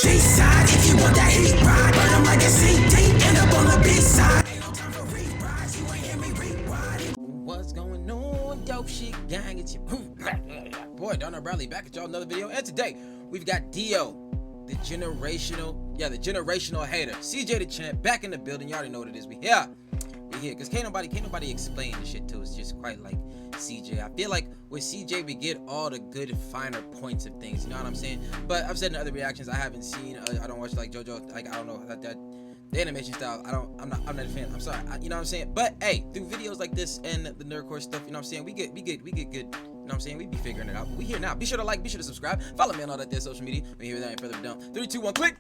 G-side, if you want that heat ride, burn them like a CD, end up on the B-side. Ain't no time for re-rides, you ain't hear me re-ride. What's going on, dope shit gang? It's your boy Darrnell Bradley back at y'all another video, and today we've got DIO, the generational hater. CJ Dachamp back in the building. You already know what it is. We here, because can't nobody explain the shit to us just quite like CJ. I feel like with CJ we get all the good finer points of things, you know what I'm saying? But I've said in other reactions I haven't seen. I don't watch like JoJo. Like I don't know that the animation style. I'm not a fan. I'm sorry. You know what I'm saying? But hey, through videos like this and the nerdcore stuff, you know what I'm saying? We get good. You know what I'm saying? We be figuring it out. We here now. Be sure to like. Be sure to subscribe. Follow me on all that there social media. We hear that ain't further ado. 3, 2, 1, click.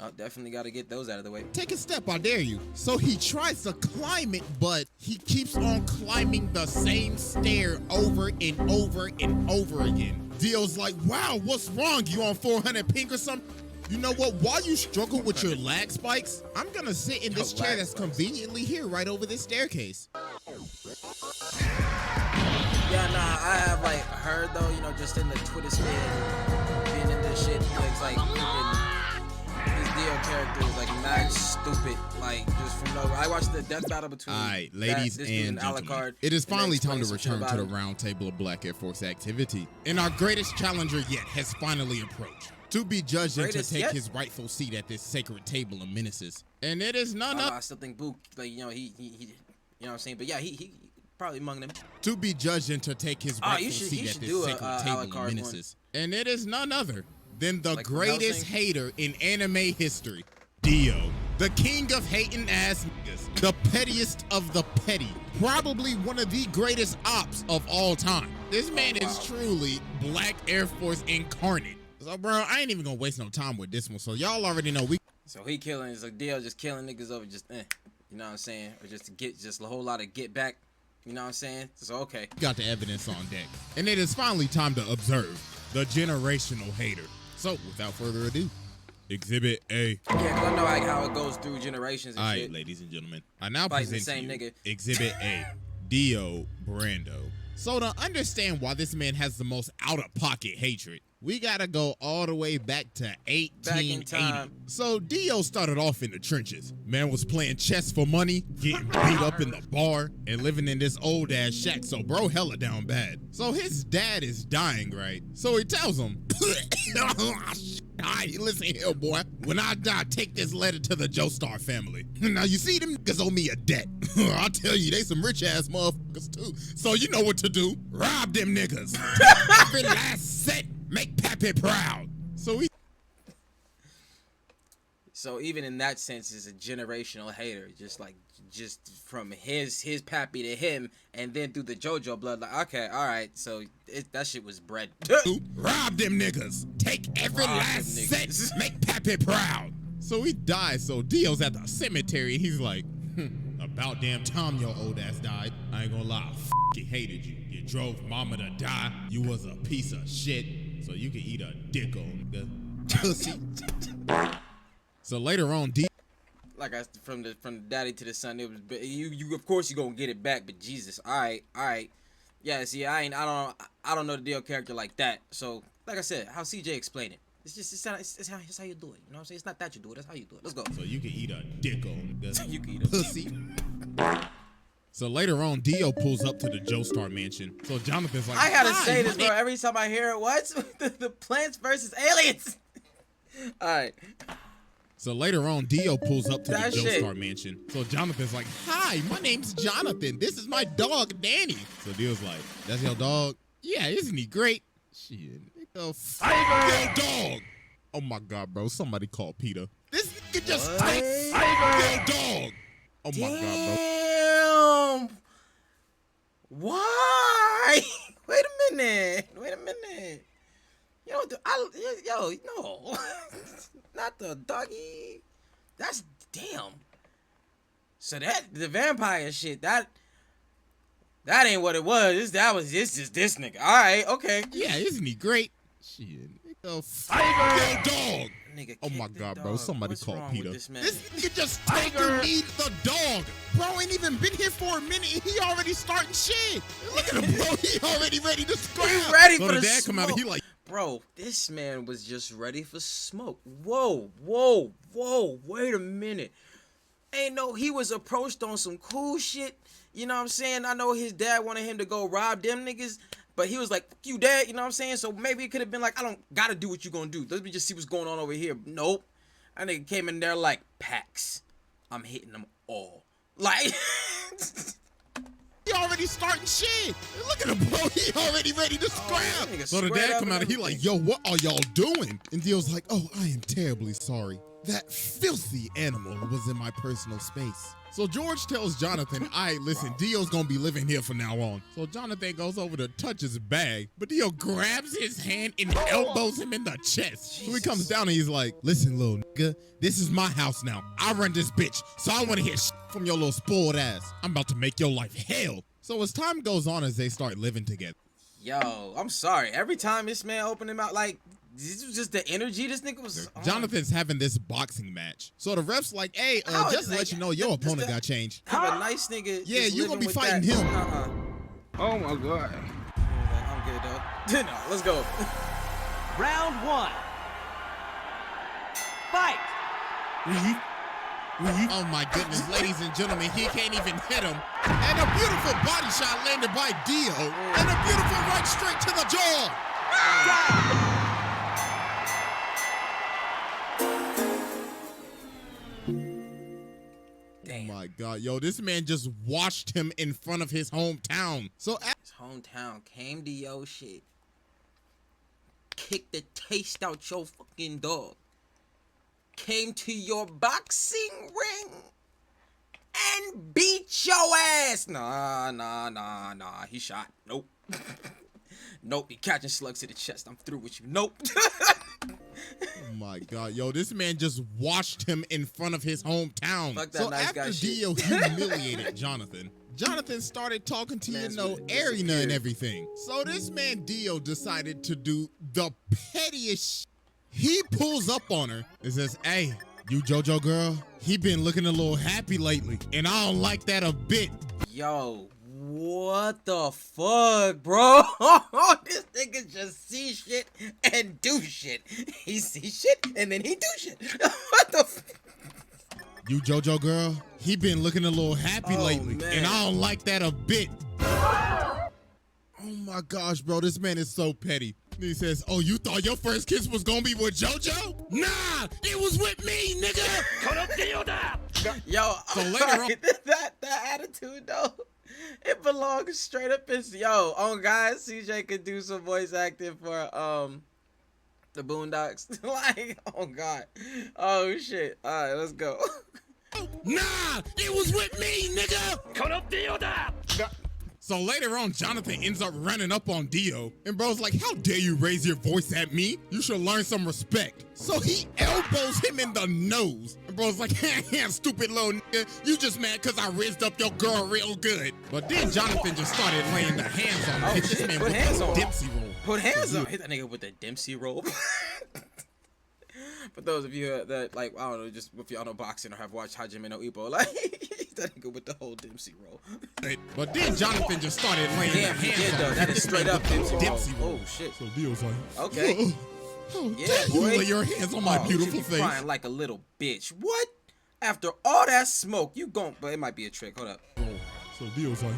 Oh, definitely got to get those out of the way. Take a step, I dare you. So he tries to climb it, but he keeps on climbing the same stair over and over and over again. Dio's like, wow, what's wrong? You on 400 pink or something? You know what? While you struggle with your lag spikes, I'm going to sit in this chair that's conveniently here right over this staircase. Yeah, nah, I have like heard though, you know, just in the Twitter sphere, being in this shit, it's like this DIO character is like mad stupid, like just from nowhere. I watched the death battle between. Alright, ladies and gentlemen, it is finally time to return to the round table of Black Air Force activity, and our greatest challenger yet has finally approached. To be judged and to take his rightful seat at this sacred table of menaces, and it is none other. I still think Book, like you know, he, you know what I'm saying, but yeah, he probably among them. To be judged and to take his rightful seat at this sacred table of menaces, and it is none other than the greatest hater in anime history, DIO, the king of hating ass niggas, the pettiest of the petty, probably one of the greatest ops of all time. This man is truly Black Air Force incarnate. So, bro, I ain't even gonna waste no time with this one. So, y'all already know So he killing, it's like DIO just killing niggas over just, you know what I'm saying? Or just to get just a whole lot of get back, you know what I'm saying? So, okay. Got the evidence on deck. And it is finally time to observe the generational hater. So, without further ado, Exhibit A. Yeah, because I know like how it goes through generations and all shit. right, ladies and gentlemen, I now Fighting present the same to you nigga. Exhibit A, DIO Brando. So to understand why this man has the most out-of-pocket hatred, we gotta go all the way back to 1880. So DIO started off in the trenches. Man was playing chess for money, getting beat up in the bar, and living in this old-ass shack, so bro hella down bad. So his dad is dying, right? So he tells him, alright, listen here, boy. When I die, take this letter to the Joestar family. Now, you see, them niggas owe me a debt. I'll tell you, they some rich-ass motherfuckers, too. So you know what to do. Rob them niggas. Every last cent. Make Pappy proud. So even in that sense, is a generational hater. Just from his Pappy to him, and then through the JoJo blood. Like, okay, all right. So that shit was bred. Rob them niggas. Take every last cent. Make Pappy proud. So he dies. So DIO's at the cemetery. He's like, about damn time your old ass died. I ain't gonna lie, I f***ing hated you. You drove mama to die. You was a piece of shit. So you can eat a dick on the pussy. So later on, like from the daddy to the son, it was you. Of course you gonna get it back, but Jesus, all right. Yeah, see, I don't know the DIO character like that. So like I said, how CJ explained it. It's how you do it. You know what I'm saying? It's not that you do it. That's how you do it. Let's go. So you can eat a dick on the you can eat a pussy. So later on, DIO pulls up to the Joestar mansion. So Jonathan's like, I gotta say this, bro. Every time I hear it, what? the Plants versus Aliens. All right. So later on, DIO pulls up to the Joestar mansion. So Jonathan's like, hi, my name's Jonathan. This is my dog, Danny. So DIO's like, that's your dog? Yeah, isn't he great? Shit, nigga, your dog. Oh my God, bro. Somebody call Peter. This nigga just take your dog. Oh my God, bro. Damn. Why? Wait a minute. Yo, no. Not the doggy. That's damn. So the vampire shit, that ain't what it was. It's just this nigga. All right, okay. Yeah, isn't he great? Shit, nigga, dog. Nigga, oh my God, bro. Somebody call Peter. This nigga just need the dog. Bro ain't even been here for a minute and he already starting shit. Look at him, bro. He already ready to scrap. He ready so for the the dad come out and he like, bro, this man was just ready for smoke. Whoa, whoa, whoa, wait a minute. He was approached on some cool shit. You know what I'm saying? I know his dad wanted him to go rob them niggas, but he was like, fuck you, dad. You know what I'm saying? So maybe it could have been like, I don't gotta do what you gonna do. Let me just see what's going on over here. Nope. That nigga came in there like, Pax, I'm hitting them all. Like, he already starting shit. Look at him, bro. He already ready to scrap. So the dad come out and he like, yo, what are y'all doing? And Dio's like, oh, I am terribly sorry. That filthy animal was in my personal space. So George tells Jonathan, all right, listen, Dio's gonna be living here from now on. So Jonathan goes over to touch his bag, but Dio grabs his hand and elbows him in the chest. Jesus. So he comes down and he's like, listen, little nigga, this is my house now. I run this bitch, so I wanna hear shit from your little spoiled ass. I'm about to make your life hell. So as time goes on, as they start living together. Yo, I'm sorry. Every time this man opened him out, like, this was just the energy this nigga was on. Jonathan's having this boxing match. So the ref's like, hey, just to let you know, your opponent got changed. Have a nice nigga. Yeah, you gonna be fighting him. Oh my God. I'm good, though. No, let's go. Round one. Fight. Oh my goodness, ladies and gentlemen, he can't even hit him. And a beautiful body shot landed by Dio. And a beautiful right straight to the jaw. Damn. Oh my God, yo, this man just washed him in front of his hometown. So his hometown came to your shit, kicked the taste out your fucking dog, came to your boxing ring and beat your ass. Nah, he shot. Nope. Nope, he catching slugs to the chest. I'm through with you. Nope. Oh my God, yo, this man just washed him in front of his hometown. Fuck that so nice after guy Dio humiliated Jonathan started talking to, Arena and everything. So this man Dio decided to do the pettiest He pulls up on her and says, hey, you JoJo girl, he been looking a little happy lately, and I don't like that a bit. Yo, what the fuck, bro? This nigga just see shit and do shit. He see shit and then he do shit. What the fuck? You JoJo girl, he been looking a little happy lately, man. and I don't like that a bit. Oh my gosh, bro, this man is so petty. He says, oh, you thought your first kiss was gonna be with JoJo? Nah, it was with me, nigga. Yo, so later on, that attitude though, it belongs straight up in oh guys, CJ could do some voice acting for the Boondocks. Like, oh god, oh shit. All right, let's go. Nah, it was with me, nigga. So later on, Jonathan ends up running up on Dio, and bro's like, how dare you raise your voice at me? You should learn some respect. So he elbows him in the nose, and bro's like, stupid little nigga, you just mad cause I raised up your girl real good. But then Jonathan just started laying the hands on him. Oh, This man with the Dempsey roll. Put hands on. Hit that nigga with the Dempsey roll. For those of you that, like, I don't know, just if y'all know boxing or have watched Hajime no Ippo, like, that nigga with the whole Dempsey roll. But then Jonathan just started laying the hands on him. That is straight up Dempsey roll. Oh, shit. So Dio's like, okay. Yeah, boy. You lay your hands on my beautiful face. Crying like a little bitch. What? After all that smoke, you gon', but it might be a trick. Hold up. So Dio's like,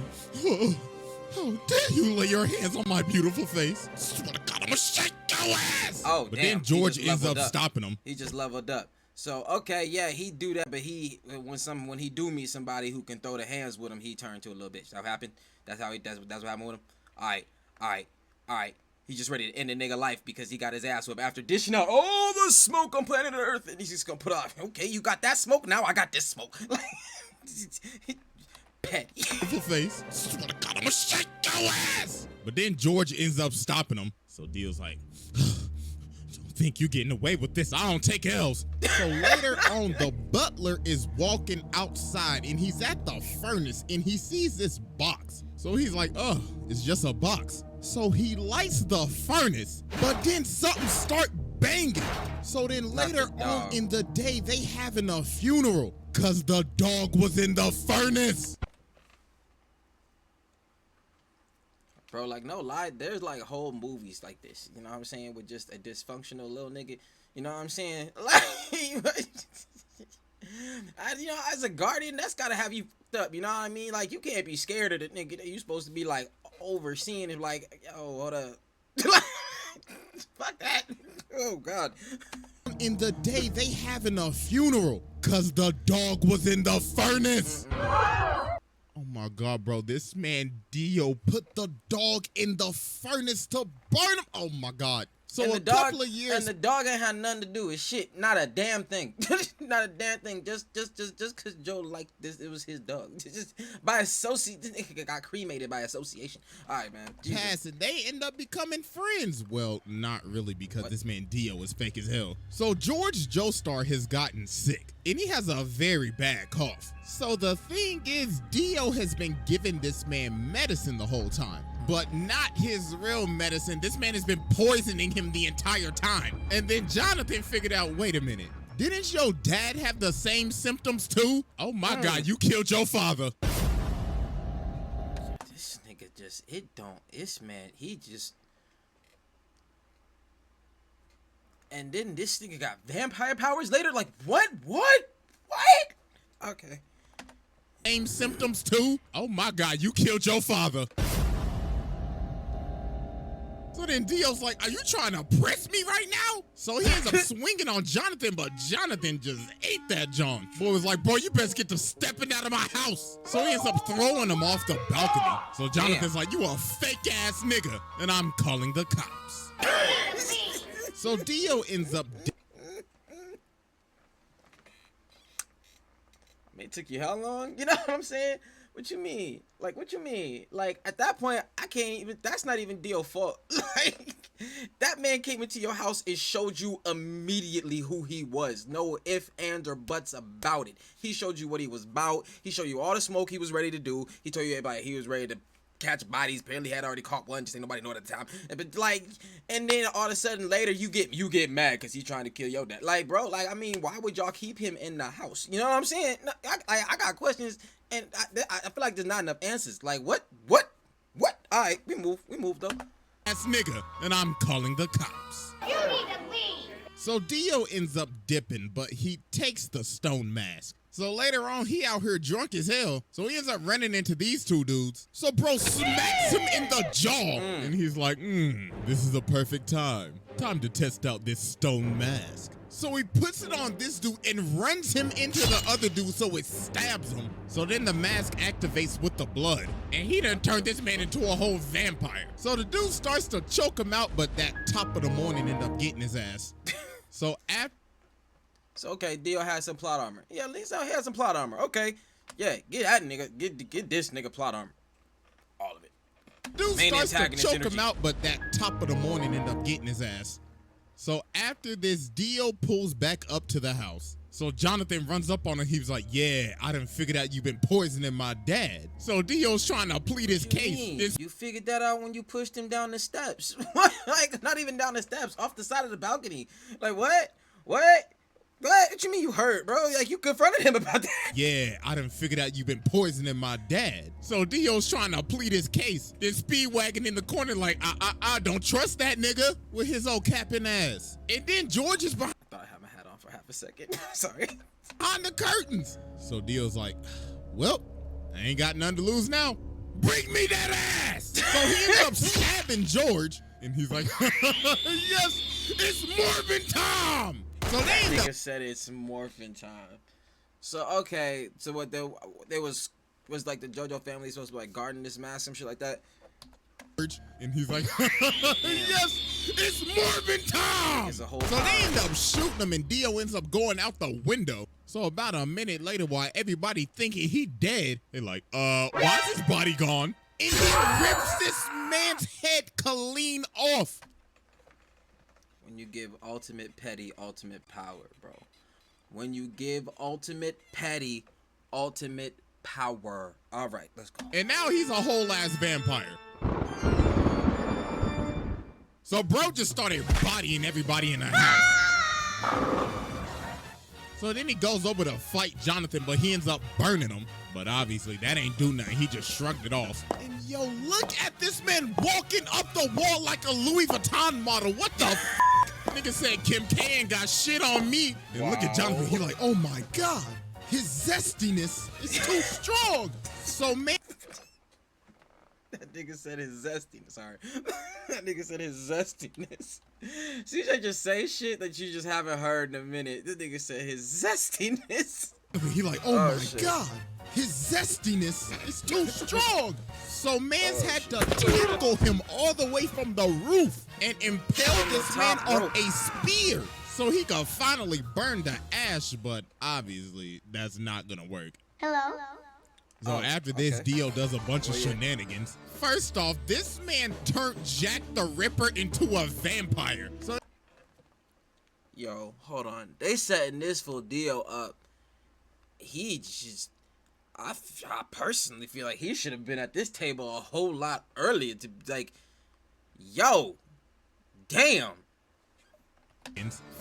how dare you lay your hands on my beautiful face? Swear to God, I'm gonna shake your ass. Oh, but damn. Then George ends up stopping him. He just leveled up. So okay, yeah, he do that, but when he do meet somebody who can throw the hands with him, he turned to a little bitch. That happened. That's what happened with him. All right. He just ready to end the nigga life because he got his ass whipped after dishing out all the smoke on planet Earth, and he's just gonna put off. Okay, you got that smoke, now I got this smoke. Like, petty. Beautiful face. Swear to God, I'm gonna shake your ass. But then George ends up stopping him. So Dio's like, don't think you getting away with this. I don't take L's. So later on, the butler is walking outside and he's at the furnace and he sees this box. So he's like, oh, it's just a box. So he lights the furnace, but then something start banging. So then later on in the day, they having a funeral because the dog was in the furnace. bro. Like, no lie, there's like whole movies like this. You know what I'm saying? With just a dysfunctional little nigga. You know what I'm saying? Like, you know, as a guardian, that's gotta have you fucked up. You know what I mean? Like, you can't be scared of the nigga that you supposed to be like overseeing him. Like, yo, hold up. Fuck that. Oh God. In the day they having a funeral, cause the dog was in the furnace. Oh my God, bro. This man Dio put the dog in the furnace to burn him. Oh my God. So a couple of years, and the dog ain't had nothing to do with shit. Not a damn thing. Not a damn thing. Just cause Joe liked this, it was his dog. Just by association, this nigga got cremated by association. All right, man. Pass and they end up becoming friends. Well, not really, because this man Dio is fake as hell. So George Joestar has gotten sick, and he has a very bad cough. So the thing is, Dio has been giving this man medicine the whole time. But not his real medicine. This man has been poisoning him the entire time. And then Jonathan figured out, wait a minute, didn't your dad have the same symptoms too? Oh my God, you killed your father. This nigga just, he just. And then this nigga got vampire powers later? Like, what? Okay. Same symptoms too? Oh my God, you killed your father. So then Dio's like, are you trying to press me right now? So he ends up swinging on Jonathan, but Jonathan just ate that John. Boy was like, bro, you best get to stepping out of my house. So he ends up throwing him off the balcony. So Jonathan's like, you a fake ass nigga, and I'm calling the cops. So Dio ends up I mean, it took you how long? You know what I'm saying? What you mean? Like, what you mean? Like, at that point, I can't even, that's not even Dio's fault. Like, that man came into your house and showed you immediately who he was. No ifs, ands, or buts about it. He showed you what he was about. He showed you all the smoke he was ready to do. He told you everybody he was ready to catch bodies. Apparently had already caught one, just ain't nobody know at the time. But like, and then all of a sudden later you get mad because he's trying to kill your dad. Like, bro, like, I mean, why would y'all keep him in the house? You know what I'm saying? I got questions, and I feel like there's not enough answers. Like, what? All right, we move though. Ass nigga, and I'm calling the cops. You need to leave. So Dio ends up dipping, but he takes the stone mask. So later on, he out here drunk as hell. So he ends up running into these two dudes. So bro smacks him in the jaw. And he's like, this is a perfect time. Time to test out this stone mask. So he puts it on this dude and runs him into the other dude so it stabs him. So then the mask activates with the blood. And he done turned this man into a whole vampire. So the dude starts to choke him out, but that top of the morning end up getting his ass. So okay, Dio has some plot armor. Yeah, at least he has some plot armor. Okay. Yeah, get that nigga. Get this nigga plot armor. All of it. Dude starts to choke him out, but that top of the morning end up getting his ass. So after this, Dio pulls back up to the house. So Jonathan runs up on him. He was like, yeah, I done figured out you've been poisoning my dad. So Dio's trying to plead his case. You figured that out when you pushed him down the steps. Like, not even down the steps, off the side of the balcony. Like, what? What you mean you hurt, bro? Like, you confronted him about that. Yeah, I done figured out you've been poisoning my dad. So Dio's trying to plead his case. Then Speedwagon in the corner like, I don't trust that nigga with his old capping ass. And then George is behind. I thought I had my hat on for half a second. Sorry. On the curtains. So Dio's like, well, I ain't got nothing to lose now. Bring me that ass. So he ends up stabbing George. And he's like, yes, it's Morphin' Tom. So they nigga said it's morphin' time. So okay, so what there was like the JoJo family supposed to be like guarding this mask, some shit like that. And he's like, yes, it's Morphin' Tom. It's a whole so they end up shooting him, and Dio ends up going out the window. So about a minute later, while everybody thinking he dead, they're like, why is his body gone? And he rips this man's head clean off. When you give ultimate petty ultimate power, bro. When you give ultimate petty ultimate power. All right, let's go. And now he's a whole ass vampire. So bro just started bodying everybody in the house. So So then he goes over to fight Jonathan, but he ends up burning him. But obviously that ain't do nothing. He just shrugged it off. And yo, look at this man walking up the wall like a Louis Vuitton model. What the f? Nigga said Kim K ain't got shit on me. And look at Jonathan, he like, oh my God, his zestiness is too strong. So man. That nigga said his zestiness. Sorry. That nigga said his zestiness. CJ just say shit that you just haven't heard in a minute. This nigga said his zestiness. He like, oh my shit. God, his zestiness is too strong. So mans had to tackle him all the way from the roof and impale this man on a spear so he could finally burn the ash, but obviously that's not gonna work. Hello? So after this, Dio does a bunch of shenanigans. First off, this man turned Jack the Ripper into a vampire. So yo, hold on. They setting this for Dio up. He just, I personally feel like he should have been at this table a whole lot earlier to like, yo, damn.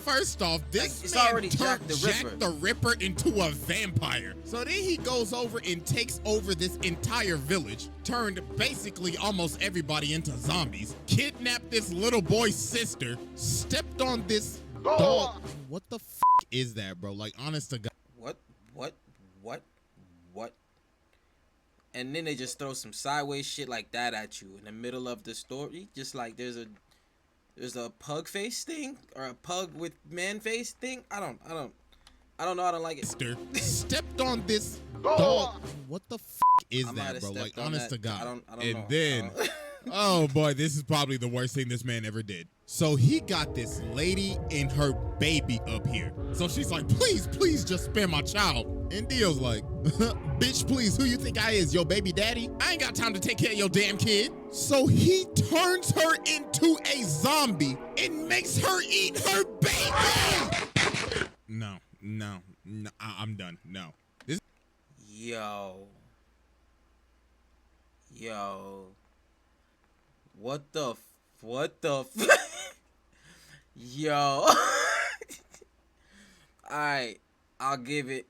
First off, this man turned Jack the Ripper into a vampire. So then he goes over and takes over this entire village, turned basically almost everybody into zombies, kidnapped this little boy's sister, stepped on this dog. What the f is that, bro? Like, honest to God. What? And then they just throw some sideways shit like that at you in the middle of the story. Just like there's a pug face thing or a pug with man face thing. I don't know. I don't like it. Stepped on this dog. What the f is that, bro? Like, honest to God. I don't and know. then, oh boy, this is probably the worst thing this man ever did. So he got this lady and her baby up here. So she's like, please just spare my child. And Dio's like, bitch, please, who you think I is, your baby daddy? I ain't got time to take care of your damn kid. So he turns her into a zombie and makes her eat her baby. No, I'm done. No. Yo. What the Yo. Alright, I'll give it.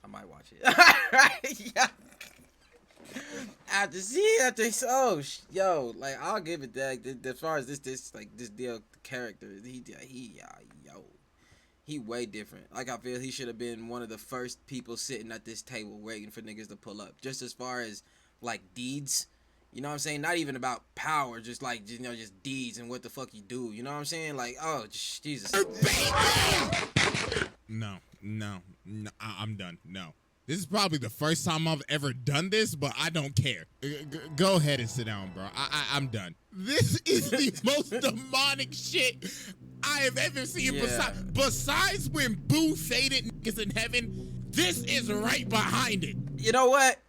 I might watch it. Yeah. Like, I'll give it that. As far as this Dio character, he way different. Like, I feel he should have been one of the first people sitting at this table waiting for niggas to pull up. Just as far as like deeds, you know what I'm saying? Not even about power, just like, you know, just deeds and what the fuck you do. You know what I'm saying? Like, oh Jesus. No, I'm done. No. This is probably the first time I've ever done this, but I don't care. Go ahead and sit down, bro. I'm done. This is the most demonic shit I have ever seen. Yeah. Besides when Boo faded niggas in heaven, this is right behind it. You know what?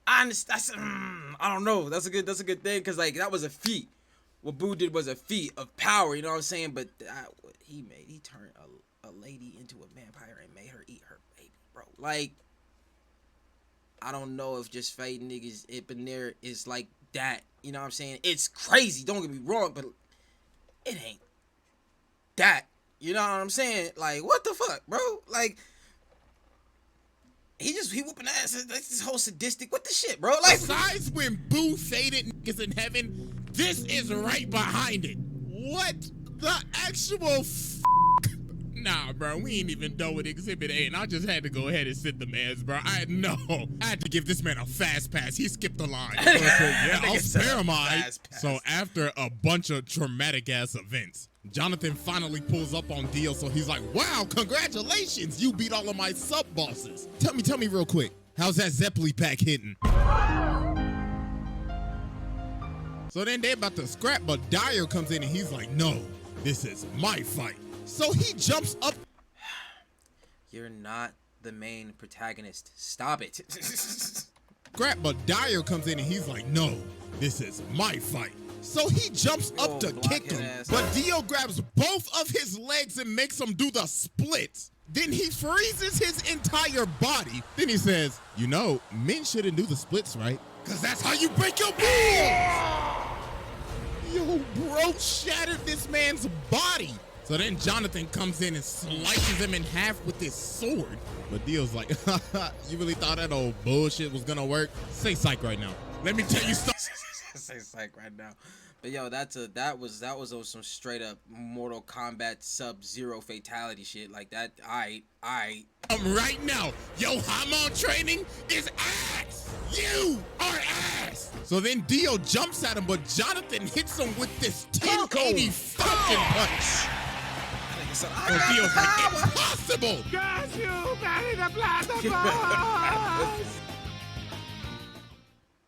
I don't know. That's a good thing, because like that was a feat. What Boo did was a feat of power. You know what I'm saying? But he turned a lady into a vampire and made her eat her baby, bro. Like, I don't know if just fading niggas up in there is like that. You know what I'm saying? It's crazy. Don't get me wrong, but it ain't that. You know what I'm saying? Like, what the fuck, bro? Like, he whooping ass. Like, this whole sadistic. What the shit, bro? Like, besides when Boo faded niggas in heaven, this is right behind it. What the actual Nah, bro, we ain't even done with Exhibit A, and I just had to go ahead and sit the mans, bro. I had to give this man a fast pass. He skipped the line. So I said, yeah, I'll spare him. So after a bunch of traumatic-ass events, Jonathan finally pulls up on Dio, so he's like, wow, congratulations, you beat all of my sub-bosses. Tell me real quick, how's that Zeppeli pack hitting? So then they about to scrap, but DIO comes in and he's like, no, this is my fight. So he jumps up. You're not the main protagonist. Stop it. Scrap, but DIO comes in and he's like, no, this is my fight. So he jumps up to kick him, but Dio grabs both of his legs and makes him do the splits. Then he freezes his entire body. Then he says, you know, men shouldn't do the splits, right? Because that's how you break your balls. Yo, bro shattered this man's body. So then Jonathan comes in and slices him in half with his sword. But Dio's like, you really thought that old bullshit was gonna work? Say psych right now. Let me tell you something. Say psych right now. But yo, that was on some straight up Mortal Kombat Sub-Zero fatality shit like that. Alright. Right now, your hormone training is ass. You are ass. So then Dio jumps at him, but Jonathan hits him with this 1080 fucking punch. So Dio's like, impossible. Got you, Barry the Platypus.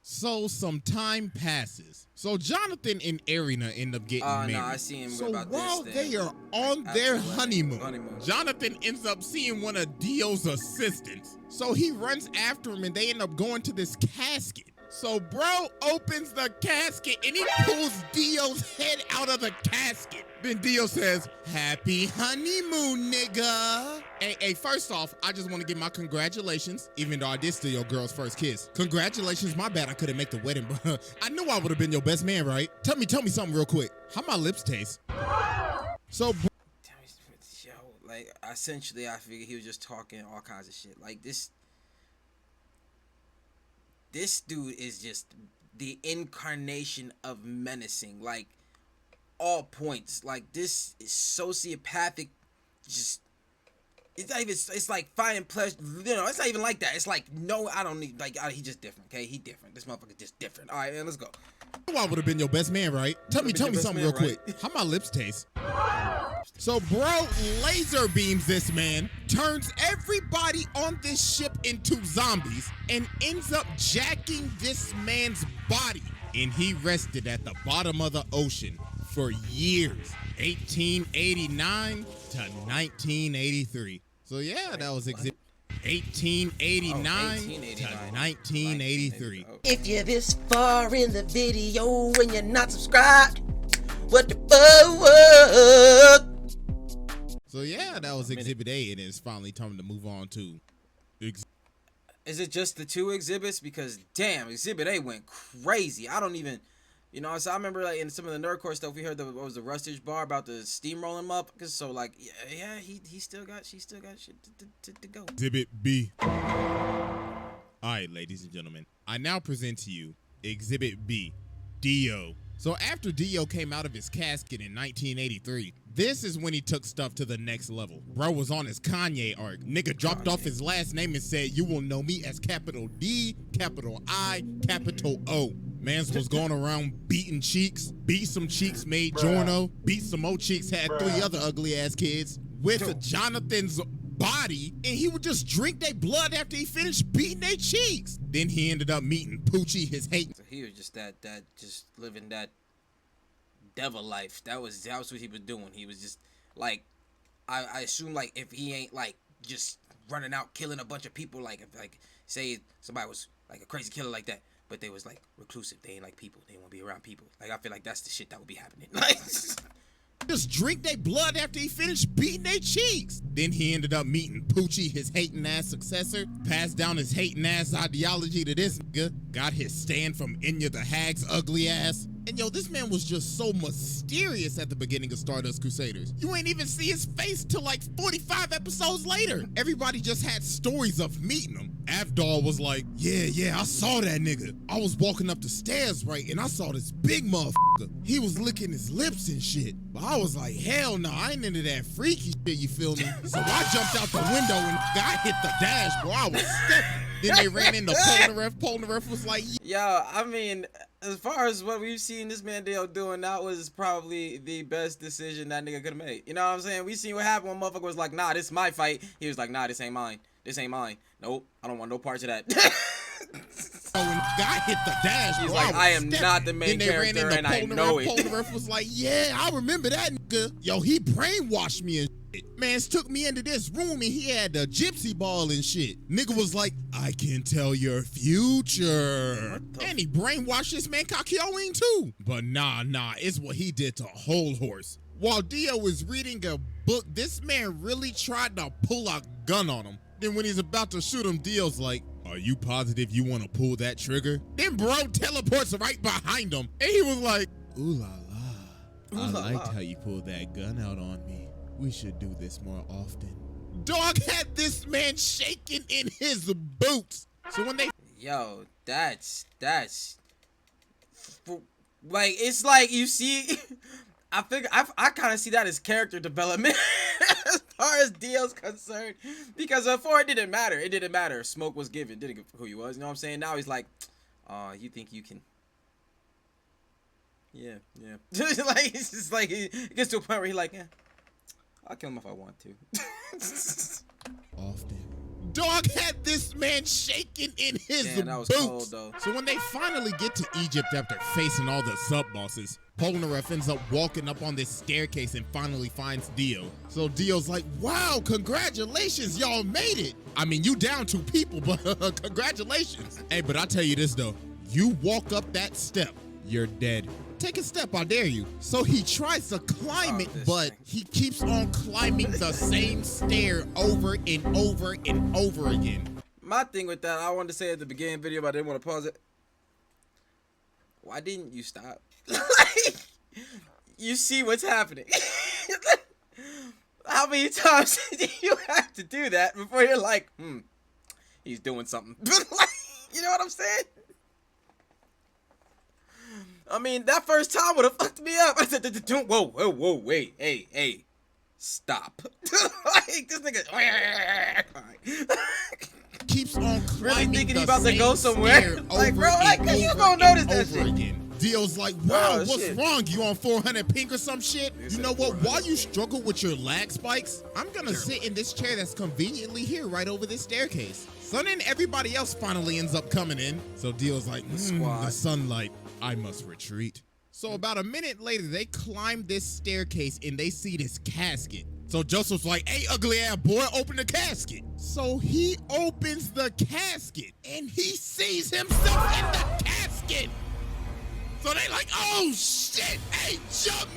So some time passes. So Jonathan and Arena end up getting married. No, I see him so about while this they are on their honeymoon, Jonathan ends up seeing one of Dio's assistants. So he runs after him and they end up going to this casket. So bro opens the casket and he pulls Dio's head out of the casket. Then Dio says, happy honeymoon, nigga. Hey, first off, I just want to give my congratulations, even though I did steal your girl's first kiss. Congratulations, my bad I couldn't make the wedding, but I knew I would have been your best man, right? Tell me something real quick. How my lips taste? So, yo, like, essentially, I figured he was just talking all kinds of shit. Like, this dude is just the incarnation of menacing. Like, all points. Like, this is sociopathic. Just, it's not even, it's like finding pleasure. You know, it's not even like that. It's like, no, I don't need, like, he just different, okay? He different. This motherfucker just different. All right, man, let's go. I would have been your best man, right? Tell me something real quick. How my lips taste? So bro laser beams this man, turns everybody on this ship into zombies, and ends up jacking this man's body. And he rested at the bottom of the ocean for years, 1889 to 1983. So yeah, that was exhibit 1889 to 1983. If you're this far in the video and you're not subscribed, what the fuck? So yeah, that was exhibit A, and it's finally time to move on to Is it just the two exhibits? Because damn, exhibit A went crazy. I don't even, you know, so I remember like in some of the nerdcore stuff we heard what was the Rustage bar about the steamroll him up. Cause so like yeah, she still got shit to go. Exhibit B. All right, ladies and gentlemen, I now present to you exhibit B, Dio. So after Dio came out of his casket in 1983, this is when he took stuff to the next level. Bro was on his Kanye arc. Nigga dropped off his last name and said, you will know me as capital D, capital I, capital O. Mans was going around beating cheeks, beat some cheeks, made Jorno, beat some more cheeks, had 3 other ugly ass kids with Jonathan's body, and he would just drink their blood after he finished beating their cheeks. Then he ended up meeting Poochie, his hate. So he was just just living that devil life. That was what he was doing. He was just like, I assume like if he ain't like just running out killing a bunch of people, like if like say somebody was like a crazy killer like that, but they was like reclusive, they ain't like people, they want to be around people. Like I feel like that's the shit that would be happening. Like just drink their blood after he finished beating their cheeks. Then he ended up meeting Poochie, his hating ass successor, passed down his hating ass ideology to this nigga, got his stand from Enya the Hag's ugly ass. And yo, this man was just so mysterious at the beginning of Stardust Crusaders. You ain't even see his face till like 45 episodes later. Everybody just had stories of meeting him. Avdol was like, yeah, I saw that nigga. I was walking up the stairs, right, and I saw this big motherfucker. He was licking his lips and shit. But I was like, hell no, I ain't into that freaky shit, you feel me? So I jumped out the window and I hit the dash, bro. I was stepping. Then they ran into Polnareff. Polnareff was like, yo, I mean, as far as what we've seen this man Dio doing, that was probably the best decision that nigga could have made. You know what I'm saying? We seen what happened when motherfucker was like, nah, this is my fight. He was like, nah, this ain't mine. This ain't mine. Nope, I don't want no parts of that. Oh, when guy hit the dash, he's bro, like, I am not the main character, and I know it. Polnareff was like, yeah, I remember that nigga. Yo, he brainwashed me and shit. Mans took me into this room and he had the gypsy ball and shit. Nigga was like, I can tell your future. And he brainwashed this man Kakyoin too. But nah, it's what he did to Whole Horse. While Dio was reading a book, this man really tried to pull a gun on him. Then when he's about to shoot him, Dio's like, are you positive you want to pull that trigger? Then bro teleports right behind him. And he was like, ooh la la. I liked how you pulled that gun out on me. We should do this more often. Dog had this man shaking in his boots. So when they... Yo, that's... Like, it's like, you see... I figure I kind of see that as character development as far as Dio's concerned, because before it didn't matter. It didn't matter. Smoke was given. Didn't give who he was. You know what I'm saying? Now he's like, oh, you think you can? Yeah. Like it's just like he gets to a point where he's like, yeah, I'll kill him if I want to. Often. Dog had this man shaking in his boots. Cold, though. So when they finally get to Egypt after facing all the sub-bosses, Polnareff ends up walking up on this staircase and finally finds Dio. So Dio's like, wow, congratulations, y'all made it. I mean, you down 2 people, but congratulations. Hey, but I'll tell you this, though. You walk up that step, you're dead. Take a step, I dare you. So he tries to climb it, but he keeps on climbing the same stair over and over and over again. My thing with that, I wanted to say at the beginning of the video, but I didn't want to pause it. Why didn't you stop? Like, you see what's happening. How many times do you have to do that before you're like, he's doing something? Like, you know what I'm saying? I mean, that first time would have fucked me up. I said, whoa, wait, hey, stop. Like, this nigga keeps on climbing really thinking the he's about to go somewhere. Like, bro, like, you gonna notice that shit. Again. Dio's like, wow, what's wrong? You on 400 ping or some shit? You know what? While you struggle with your lag spikes, I'm gonna sit in this chair that's conveniently here right over this staircase. So then everybody else finally ends up coming in. So Dio's like, the sunlight. I must retreat. So about a minute later, they climb this staircase and they see this casket. So Joseph's like, hey, ugly ass boy, open the casket. So he opens the casket and he sees himself in the casket. So they like, oh shit, hey, jump.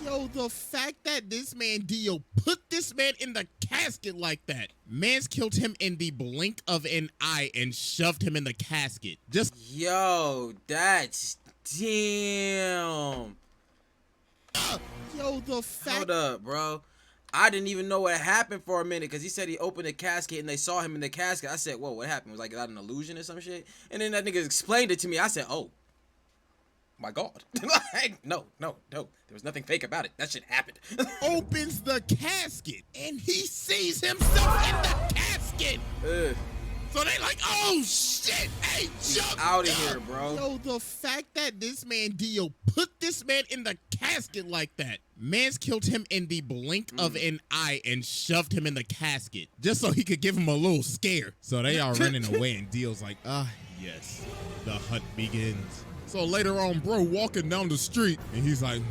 Yo, the fact that this man Dio put this man in the casket like that. Man's killed him in the blink of an eye and shoved him in the casket. Just yo, that's damn. Yo, the fact. Hold up, bro. I didn't even know what happened for a minute because he said he opened the casket and they saw him in the casket. I said, whoa, what happened? Was like that an illusion or some shit? And then that nigga explained it to me. I said, oh. My God. No. There was nothing fake about it. That shit happened. Opens the casket and he sees himself in the casket. So they like, oh shit, hey, jump out of here, bro. Yo, the fact that this man Dio put this man in the casket like that. Man's killed him in the blink of an eye and shoved him in the casket just so he could give him a little scare. So they are running away and Dio's like, yes, the hunt begins. So later on, bro, walking down the street, and he's like,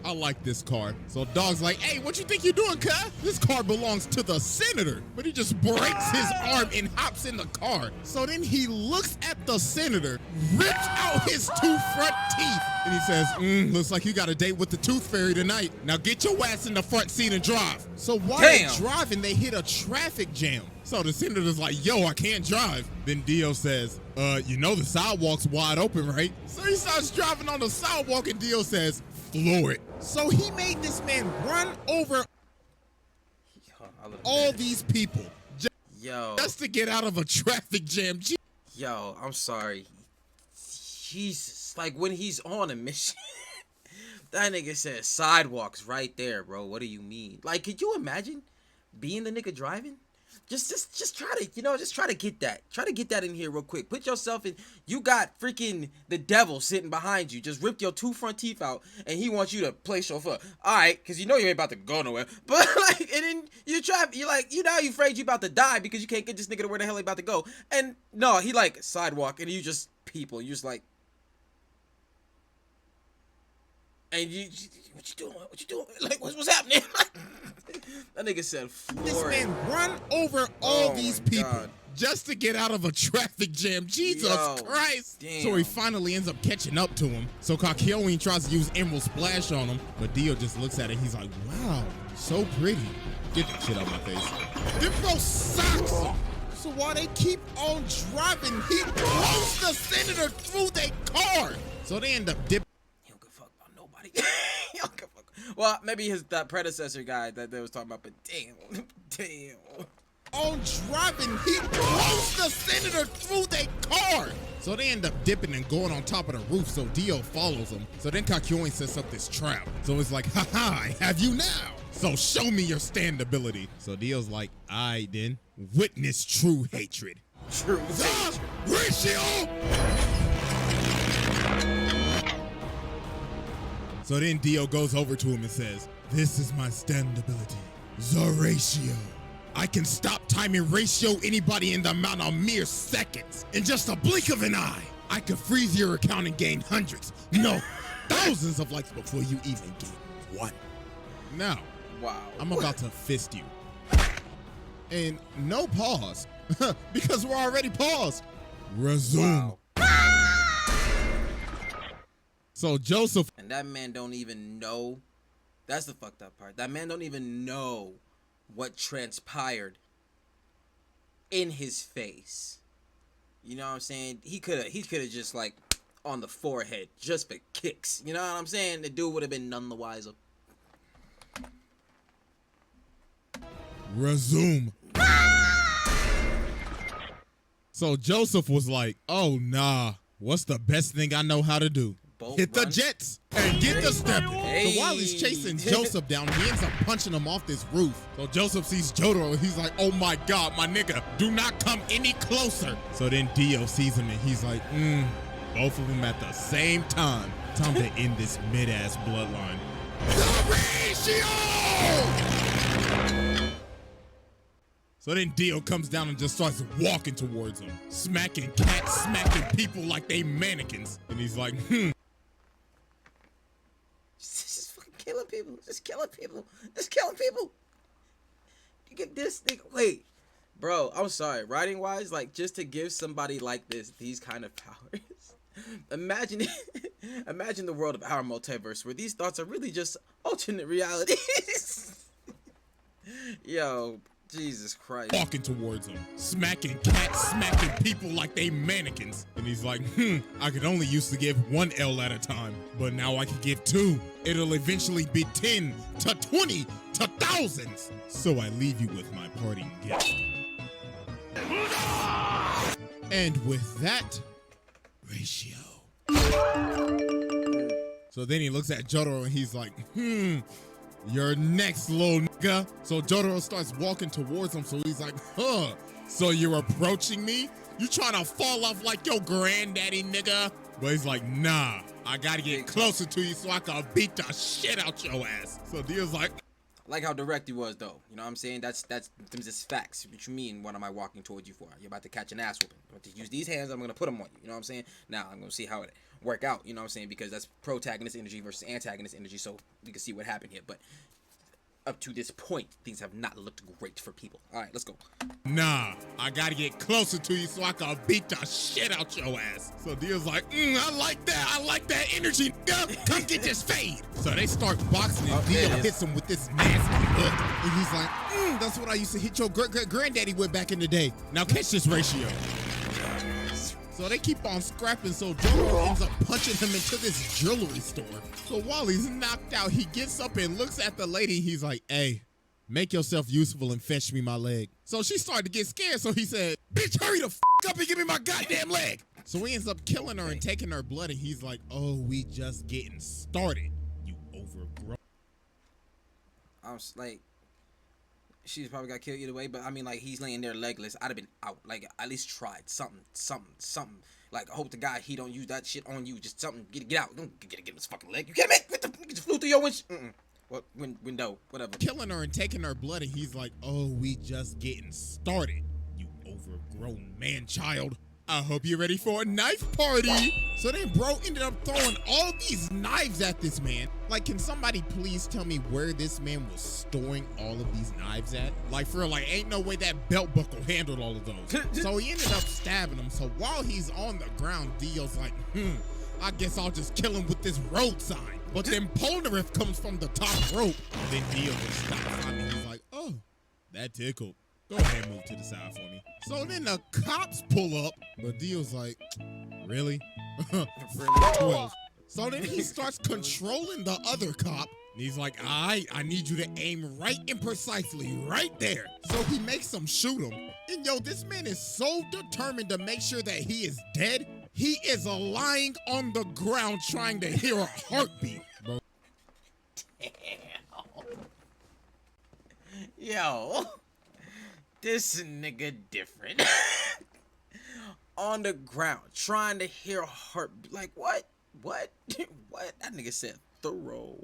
I like this car. So Dog's like, hey, what you think you're doing, cuz? This car belongs to the senator. But he just breaks his arm and hops in the car. So then he looks at the senator, rips out his 2 front teeth, and he says, looks like you got a date with the tooth fairy tonight. Now get your ass in the front seat and drive. So while they're driving, they hit a traffic jam. So the senator's like, yo, I can't drive. Then Dio says, you know the sidewalk's wide open, right? So he starts driving on the sidewalk and Dio says, floor it. So he made this man run over all these people just to get out of a traffic jam. Yo, I'm sorry. Jesus, like when he's on a mission, that nigga says sidewalks right there, bro. What do you mean? Like, could you imagine being the nigga driving? Just try to, just try to get that. Try to get that in here real quick. Put yourself in. You got freaking the devil sitting behind you. Just ripped your 2 front teeth out, and he wants you to play chauffeur. All right, because you know you ain't about to go nowhere. But like, and then you're like, now you afraid you about to die because you can't get this nigga to where the hell he about to go. And no, he like sidewalk, and you just people. You just like, and you what you doing? What you doing? Like, what's happening? That nigga said, this man run over all these people just to get out of a traffic jam. Jesus Christ. Damn. So he finally ends up catching up to him. So Kakyoin tries to use Emerald Splash on him, but Dio just looks at it. He's like, wow, so pretty. Get that shit out of my face. Them bro sucks. So while they keep on driving, he blows the senator through their car. So they end up dipping. He don't give a fuck about nobody. Well, maybe that predecessor guy that they was talking about, but damn. On driving, he blows the senator through their car. So they end up dipping and going on top of the roof, so Dio follows them. So then Kakyoin sets up this trap. So it's like, haha, I have you now. So show me your stand ability. So Dio's like, alright then, witness true hatred. True hatred. Ratio! So then Dio goes over to him and says, this is my stand ability, the ratio. I can stop time and ratio anybody in the amount of mere seconds. In just a blink of an eye, I could freeze your account and gain hundreds, no, thousands of likes before you even gain one. Now, wow, I'm about to fist you. And no pause, because we're already paused. Resume. Wow. So Joseph. And that man don't even know. That's the fucked up part. That man don't even know what transpired in his face. You know what I'm saying? He could have just like on the forehead just for kicks. You know what I'm saying? The dude would have been none the wiser. Resume. So Joseph was like, oh nah, what's the best thing I know how to do? Hit the jets and get the stepping. Hey. So while he's chasing Joseph down, he ends up punching him off this roof. So Joseph sees Jotaro and he's like, oh my God, my nigga, do not come any closer. So then Dio sees him and he's like, both of them at the same time. Time to end this mid-ass bloodline. The ratio! So then Dio comes down and just starts walking towards him, smacking cats, smacking people like they mannequins. And he's like, Just fucking killing people. Just killing people. Just killing people. You get this thing. Wait. Bro, I'm sorry. Writing wise, like, just to give somebody like this these kind of powers. Imagine the world of our multiverse where these thoughts are really just alternate realities. Yo, Jesus Christ. Walking towards him, smacking cats, smacking people like they mannequins. And he's like, I could only used to give 1 L at a time, but now I can give 2. It'll eventually be 10 to 20 to thousands. So I leave you with my parting gift. And with that, ratio. So then he looks at Jotaro and he's like, you're next, little nigga. So Jotaro starts walking towards him. So he's like, so you're approaching me? You trying to fall off like your granddaddy, nigga? But he's like, nah, I gotta get closer to you so I can beat the shit out your ass. So Dio's like, I like how direct he was, though. You know what I'm saying? That's just facts. What you mean, what am I walking towards you for? You're about to catch an ass whooping. I'm about to use these hands, I'm going to put them on you. You know what I'm saying? Now, I'm going to see how it work out. You know what I'm saying? Because that's protagonist energy versus antagonist energy, so we can see what happened here. But up to this point, things have not looked great for people. All right, let's go. Nah, I got to get closer to you so I can beat the shit out your ass. So Dio's like, I like that. I like that energy, nigga. Come get this fade. So they start boxing and Dio hits him with this nasty hook. And he's like, that's what I used to hit your granddaddy with back in the day. Now catch this ratio. So they keep on scrapping, so Jotaro ends up punching him into this jewelry store. So while he's knocked out, he gets up and looks at the lady. He's like, hey, make yourself useful and fetch me my leg. So she started to get scared, so he said, bitch, hurry the f*** up and give me my goddamn leg. So he ends up killing her and taking her blood, and he's like, oh, we just getting started, you overgrown. I was like, she's probably got killed either way, but I mean, like, he's laying there legless. I'd have been out. Like, at least tried something. Like, I hope to God he don't use that shit on you. Just something. Get out. Don't get his fucking leg. You can't make it. Just flew through your window. Whatever. Killing her and taking her blood, and he's like, oh, we just getting started, you overgrown man-child. I hope you're ready for a knife party. So then bro ended up throwing all these knives at this man. Like, can somebody please tell me where this man was storing all of these knives at? Like, for real, like, ain't no way that belt buckle handled all of those. So he ended up stabbing him. So while he's on the ground, Dio's like, I guess I'll just kill him with this road sign. But then Polnareff comes from the top rope. And then Dio just stops on me. He's like, oh, that tickled. Go ahead and move to the side for me. So then the cops pull up, but Dio's like, really? 12. So then he starts controlling the other cop And he's like, I need you to aim right and precisely right there. So he makes him shoot him. And yo, this man is so determined to make sure that he is dead. He is lying on the ground trying to hear a heartbeat. Bro. Damn. Yo, this nigga different. On the ground, trying to hear a heartbeat. Like, what? What? What? That nigga said thorough.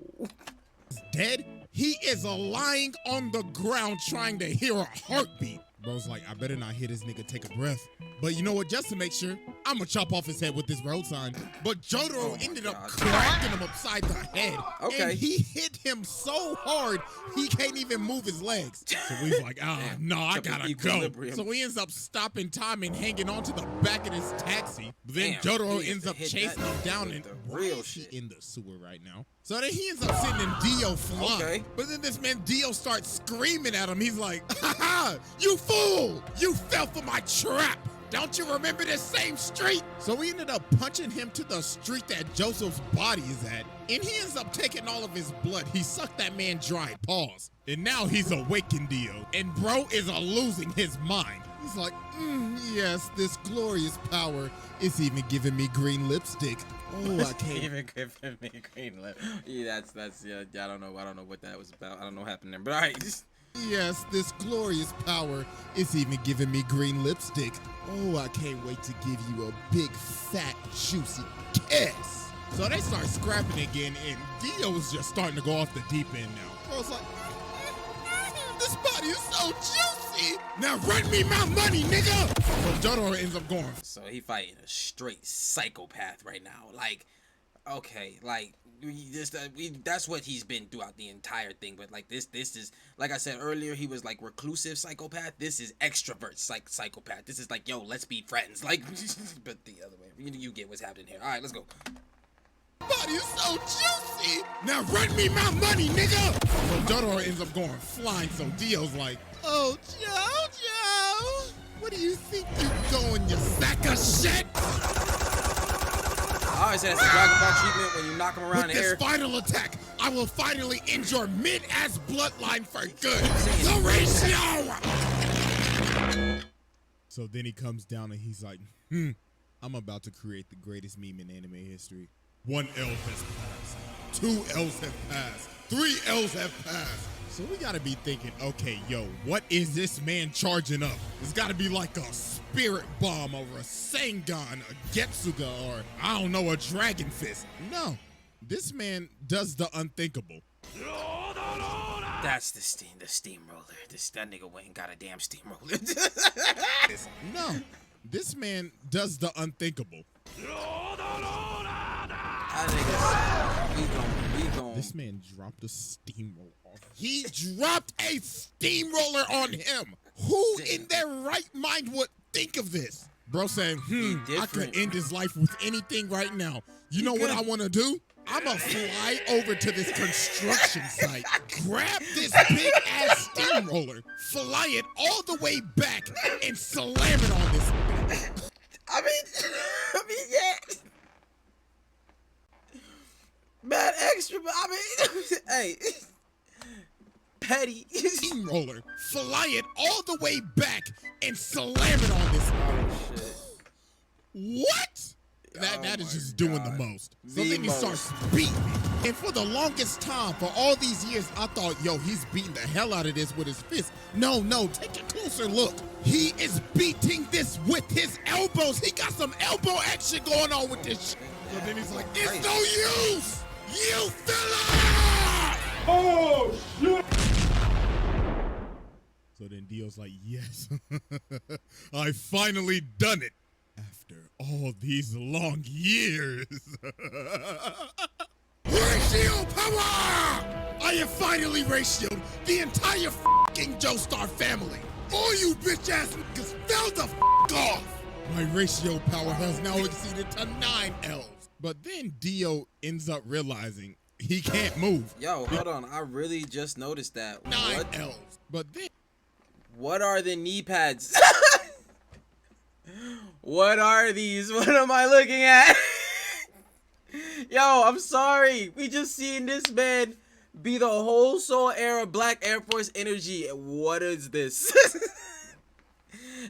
Dead? He is lying on the ground trying to hear a heartbeat. Bro's like, I better not hear this nigga take a breath. But you know what? Just to make sure, I'm gonna chop off his head with this road sign. But Jotaro ended up cracking him upside the head. Okay. And he hit him so hard, he can't even move his legs. So he's like, no, I gotta go. So he ends up stopping time and hanging on to the back of his taxi. But then Jotaro ends up chasing him down and real shit in the sewer right now. So then he ends up sending Dio flying. Okay. But then this man Dio starts screaming at him. He's like, ha ha, you fool! You fell for my trap! Don't you remember this same street? So we ended up punching him to the street that Joseph's body is at. And he ends up taking all of his blood. He sucked that man dry. Pause. And now he's awakened Dio. And bro is losing his mind. He's like, yes, this glorious power is even giving me green lipstick. Oh, I can't even giving me green lip. Yeah, that's yeah. I don't know what that was about. I don't know what happened there. But all right. Yes, this glorious power is even giving me green lipstick. Oh, I can't wait to give you a big, fat, juicy kiss. So they start scrapping again, and Dio's just starting to go off the deep end now. Bro's like, this body is so juicy. Now run me my money, nigga. So Jotaro ends up going. So he fighting a straight psychopath right now. Like, okay, like that's what he's been throughout the entire thing. But like this is, like I said earlier, he was like reclusive psychopath. This is extrovert psychopath. This is like, yo, let's be friends. Like, but the other way, you get what's happening here. All right, let's go. Body is so juicy. Now run me my money, nigga. So Jotaro ends up going flying. So Dio's like, oh, Jojo, what do you think you're going, you sack of shit? I always say that's the Dragon Ball treatment when you knock him around the air. With this final attack, I will finally end your mid-ass bloodline for good. The ratio! So then he comes down and he's like, I'm about to create the greatest meme in anime history. 1 L has passed. 2 L's have passed. 3 L's have passed. So we gotta be thinking, okay, yo, what is this man charging up? It's gotta be like a spirit bomb or a Sengon, a Getsuga, or I don't know, a Dragon Fist. No, this man does the unthinkable. That's the steamroller. That nigga went and got a damn steamroller. No, this man does the unthinkable. This man dropped a steamroller on him. He dropped a steamroller on him. Who in their right mind would think of this? Bro saying, I could end his life with anything right now. You know what I want to do? I'm going to fly over to this construction site, grab this big-ass steamroller, fly it all the way back, and slam it on this. I mean, yeah. Bad extra, but I mean, hey, petty. Steamroller, fly it all the way back, and slam it on this. Oh, shit. What? That is just doing the most. So then he starts beating me. And for the longest time, for all these years, I thought, yo, he's beating the hell out of this with his fist. No, take a closer look. He is beating this with his elbows. He got some elbow action going on with this shit. So then he's like, it's no use. You fella! Oh, shit! So then Dio's like, yes, I finally done it. After all these long years. Ratio power! I have finally ratioed the entire f***ing Joestar family. All you bitch-ass niggas fell the f*** off. My ratio power has now exceeded to 9 L's. But then Dio ends up realizing he can't move. Yo, hold on. I really just noticed that. 9 L's. But then... What are the knee pads? What are these? What am I looking at? Yo, I'm sorry. We just seen this man be the whole Soul era Black Air Force energy. What is this?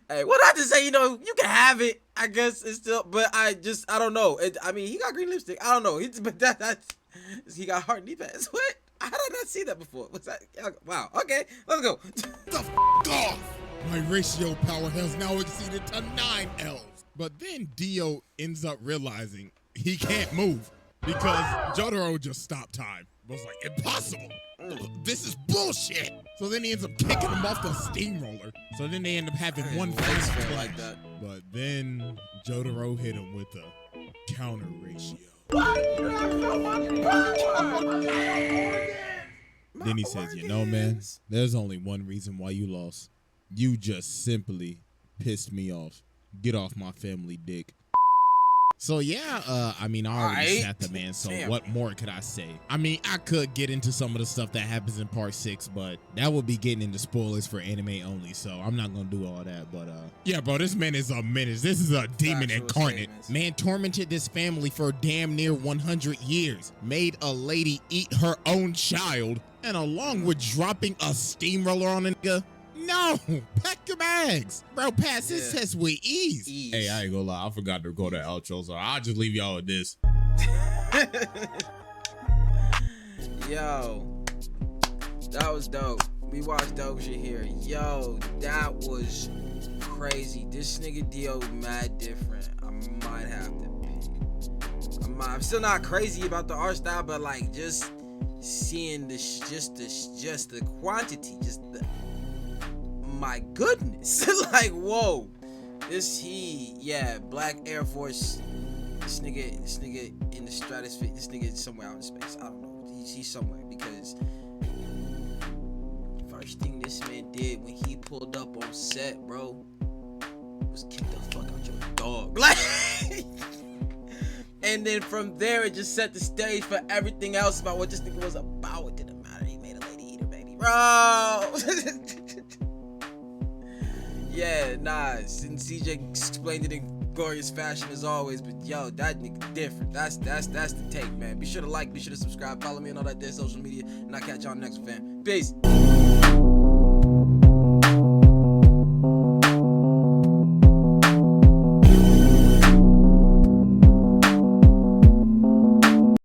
Hey, what I just say, you know, you can have it. I guess it's still, but I don't know. I mean, he got green lipstick. I don't know. But that's he got heart knee pads. What? How did I not see that before? What's that? Wow. Okay, let's go. The f off. My ratio power has now exceeded to 9 elves. But then Dio ends up realizing he can't move because Jotaro just stopped time. It was like, impossible. This is bullshit. So then he ends up kicking him off the steamroller. So then they end up having one face like that. But then Jotaro hit him with a counter ratio. Then he says, you know, man, there's only one reason why you lost. You just simply pissed me off. Get off my family dick. So yeah, I mean, I already sat the man, so what more could I say? I mean, I could get into some of the stuff that happens in part 6, but that would be getting into spoilers for anime only, so I'm not gonna do all that. But yeah, bro, this man is a menace. This is a demon incarnate. Man tormented this family for damn near 100 years, made a lady eat her own child, and along with dropping a steamroller on a nigga, no, pack your bags. Bro, pass this test with ease. Hey, I ain't gonna lie, I forgot to record the outro, so I'll just leave y'all with this. Yo, that was dope. We watched dope shit here. Yo, that was crazy. This nigga Dio mad different. I might have to pick. I'm still not crazy about the art style, but like just seeing this, just the quantity, just the, my goodness. Like, whoa, Black Air Force, this nigga in the stratosphere, this nigga is somewhere out in space. I don't know, he's somewhere, because first thing this man did when he pulled up on set, bro, was kick the fuck out your dog. Like, and then from there it just set the stage for everything else about what this nigga was about. It didn't matter, he made a lady eat her baby, bro. Yeah, nah, since CJ explained it in glorious fashion as always, but yo, that nigga different. That's the take, man. Be sure to like, be sure to subscribe, follow me on all that dead social media, and I'll catch y'all next one, fam. Peace.